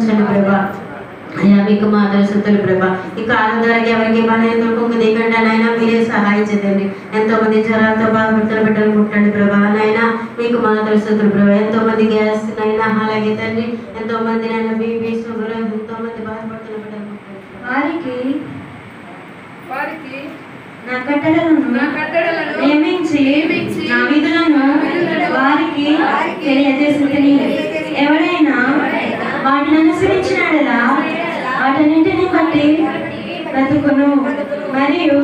ప్రభా అయ్యా మీకు మా దర్శతులు ప్రభా ఈ కాలం ద్వారా ఎవరికి బలహీనతలకు దిగండి నాయన మీరే సహాయం చేయండి. ఎంతో మంది జ్వరాలతో బాధపడుతున్న బిడ్డలు ముట్టండి ప్రభా నాయన మీకు మా దర్శతులు ప్రభా. ఎంతో మంది గ్యాస్ నైనా అలాగే తండ్రి ఎంతో మంది నాయన బీపీ షుగర్ ఎంతో మంది బాధపడుతున్న బిడ్డలు ముట్టండి. వారికి నా కట్టడలను నియమించి నా విధులను వారికి తెలియజేసుకుని ఎవరైనా వాటిని అనుసరించినలా వాటన్నింటిని బట్టి బ్రతుకును మరియు